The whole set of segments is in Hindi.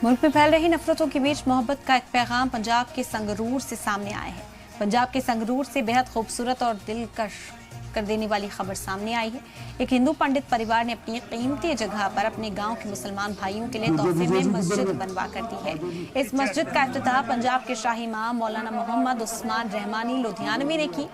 मुल्क में फैल रही नफरतों के बीच मोहब्बत का एक पैगाम पंजाब के संगरूर से सामने आया है। पंजाब के संगरूर से बेहद खूबसूरत और दिलकश कर देने वाली खबर सामने आई है। एक हिंदू पंडित परिवार ने अपनी कीमती जगह पर अपने गांव के मुसलमान भाइयों के लिए तोहफे में मस्जिद बनवा कर दी है। इस मस्जिद का इफ्तिताह पंजाब के शाही इमाम मौलाना मोहम्मद उस्मान रहमानी लुधियानवी ने की।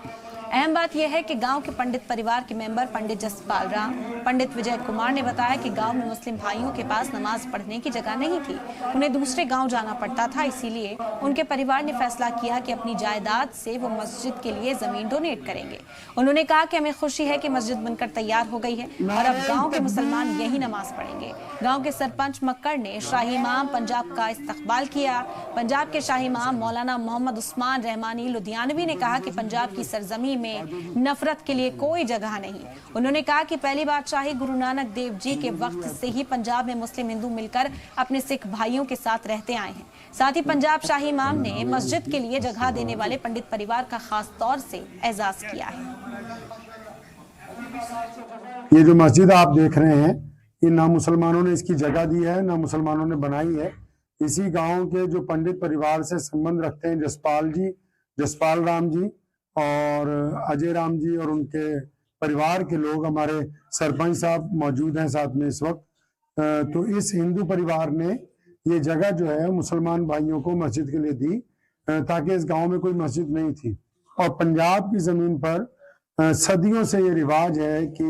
अहम बात यह है कि गांव के पंडित परिवार के मेंबर पंडित जसपाल राम, पंडित विजय कुमार ने बताया कि गांव में मुस्लिम भाइयों के पास नमाज पढ़ने की जगह नहीं थी, उन्हें दूसरे गांव जाना पड़ता था। इसीलिए उनके परिवार ने फैसला किया कि अपनी जायदाद से वो मस्जिद के लिए जमीन डोनेट करेंगे। उन्होंने कहा कि हमें खुशी है कि मस्जिद बनकर तैयार हो गई है और अब गाँव के मुसलमान यही नमाज पढ़ेंगे। गाँव के सरपंच मक्कड़ ने शाही इमाम पंजाब का इस्तकबाल किया। पंजाब के शाही इमाम मौलाना मोहम्मद उस्मान रहमानी लुधियानवी ने कहा कि पंजाब की सरजमी में नफरत के लिए कोई जगह नहीं। उन्होंने कहा कि पहली बादशाही गुरु नानक देव जी के वक्त से ही पंजाब में मुस्लिम हिंदू मिलकर अपने सिख भाइयों के साथ रहते आए हैं। साथ ही पंजाब शाही इमाम ने मस्जिद के लिए जगह देने वाले पंडित परिवार का खास तौर से एजाज किया है। ये जो मस्जिद आप देख रहे हैं, ये ना मुसलमानों ने इसकी जगह दी है ना मुसलमानों ने बनाई है। इसी गांव के जो पंडित परिवार से संबंध रखते हैं जसपाल राम जी और अजय राम जी और उनके परिवार के लोग, हमारे सरपंच साहब मौजूद हैं साथ में इस वक्त। तो इस हिंदू परिवार ने ये जगह जो है मुसलमान भाइयों को मस्जिद के लिए दी, ताकि इस गांव में कोई मस्जिद नहीं थी। और पंजाब की जमीन पर सदियों से ये रिवाज है कि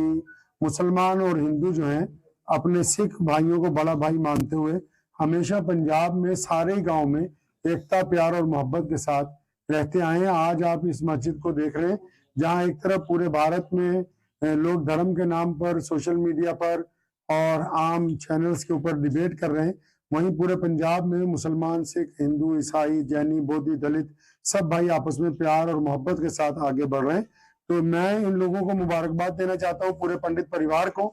मुसलमान और हिंदू जो हैं अपने सिख भाइयों को बड़ा भाई मानते हुए हमेशा पंजाब में सारे गांव में एकता, प्यार और मोहब्बत के साथ रहते आए हैं। आज आप इस मस्जिद को देख रहे हैं, जहां एक तरफ पूरे भारत में लोग धर्म के नाम पर सोशल मीडिया पर और आम चैनल्स के ऊपर डिबेट कर रहे हैं, वहीं पूरे पंजाब में मुसलमान, सिख, हिंदू, ईसाई, जैनी, बोधी, दलित सब भाई आपस में प्यार और मोहब्बत के साथ आगे बढ़ रहे हैं। तो मैं इन लोगों को मुबारकबाद देना चाहता हूँ, पूरे पंडित परिवार को,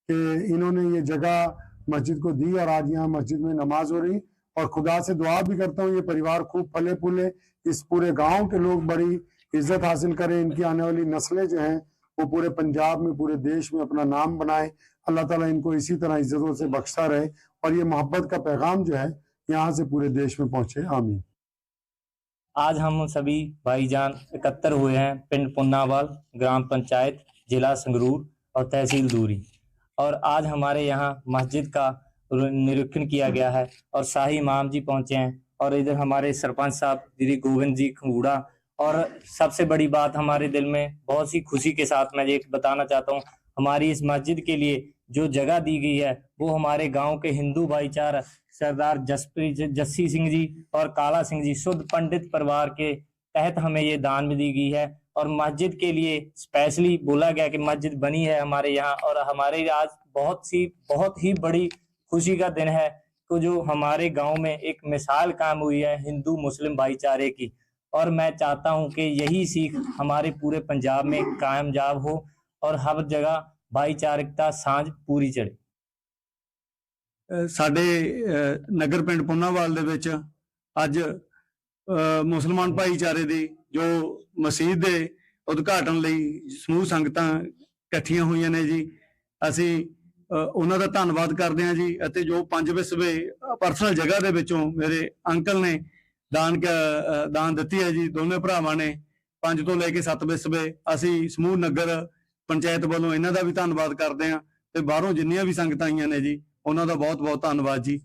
कि इन्होंने ये जगह मस्जिद को दी और आज यहाँ मस्जिद में नमाज हो रही। और खुदा से दुआ भी करता हूँ ये परिवार खूब फले फूले, इस पूरे गांव के लोग बड़ी इज्जत हासिल करें, इनकी आने वाली नस्लें जो हैं वो पूरे पंजाब में, पूरे देश में अपना नाम बनाए। अल्लाह ताला इनको इसी तरह इज्जतों से बख्शता रहे और ये मोहब्बत का पैगाम जो है यहाँ से पूरे देश में पहुंचे। आमीन। आज हम सभी भाईजान एकत्र हुए हैं पिंड पुन्नावाल, ग्राम पंचायत, जिला संगरूर और तहसील दूरी। और आज हमारे यहाँ मस्जिद का निरीक्षण किया गया है और शाही इमाम जी पहुंचे हैं और इधर हमारे सरपंच साहब श्री गोविंद जी खंगूड़ा। और सबसे बड़ी बात हमारे दिल में बहुत सी खुशी के साथ मैं ये बताना चाहता हूँ, हमारी इस मस्जिद के लिए जो जगह दी गई है वो हमारे गांव के हिंदू भाईचारा सरदार जस्सी सिंह जी और काला सिंह जी शुद्ध पंडित परिवार के तहत हमें ये दान में दी गई है। और मस्जिद के लिए स्पेशली बोला गया कि मस्जिद बनी है हमारे यहाँ। और हमारे आज बहुत ही बड़ी खुशी का दिन है तो जो हमारे गांव में एक मिसाल कायम हुई है हिंदू मुस्लिम भाईचारे की। और मैं चाहता हूं कि यही सीख हमारे पूरे पंजाब में कामयाब हो और हर जगह भाईचारिकता सांझ पूरी चढ़े। ਸਾਡੇ ਨਗਰ ਪਿੰਡ ਪੁੰਨਾਵਾਲ ਦੇ ਵਿੱਚ ਅੱਜ ਮੁਸਲਮਾਨ ਭਾਈਚਾਰੇ ਦੀ ਜੋ ਮਸਜਿਦ ਦੇ ਉਦਘਾਟਨ ਲਈ ਸਮੂਹ ਸੰਗਤਾਂ ਇਕੱਠੀਆਂ ਹੋਈਆਂ ਨੇ ਜੀ, ਅਸੀਂ ਉਹਨਾਂ ਦਾ ਧੰਨਵਾਦ ਕਰਦੇ ਹਾਂ ਜੀ। ਅਤੇ ਜੋ 5 ਵਿਸਵੇ ਪਰਸਨਲ ਜਗ੍ਹਾ ਦੇ ਵਿੱਚੋਂ ਮੇਰੇ ਅੰਕਲ ਨੇ ਦਾਨ ਦਿੱਤੀ ਹੈ ਜੀ, ਦੋਨੇ ਭਰਾਵਾਂ ਨੇ 5 ਤੋਂ ਲੈ ਕੇ 7 ਵਿਸਵੇ। ਅਸੀਂ ਸਮੂਹ ਨਗਰ ਪੰਚਾਇਤ ਵੱਲੋਂ ਇਹਨਾਂ ਦਾ ਵੀ ਧੰਨਵਾਦ ਕਰਦੇ ਹਾਂ ਤੇ ਬਾਹਰੋਂ ਜਿੰਨੀਆਂ ਵੀ ਸੰਗਤਾਂ ਆਈਆਂ ਨੇ ਜੀ ਉਹਨਾਂ ਦਾ ਬਹੁਤ ਬਹੁਤ ਧੰਨਵਾਦ ਜੀ।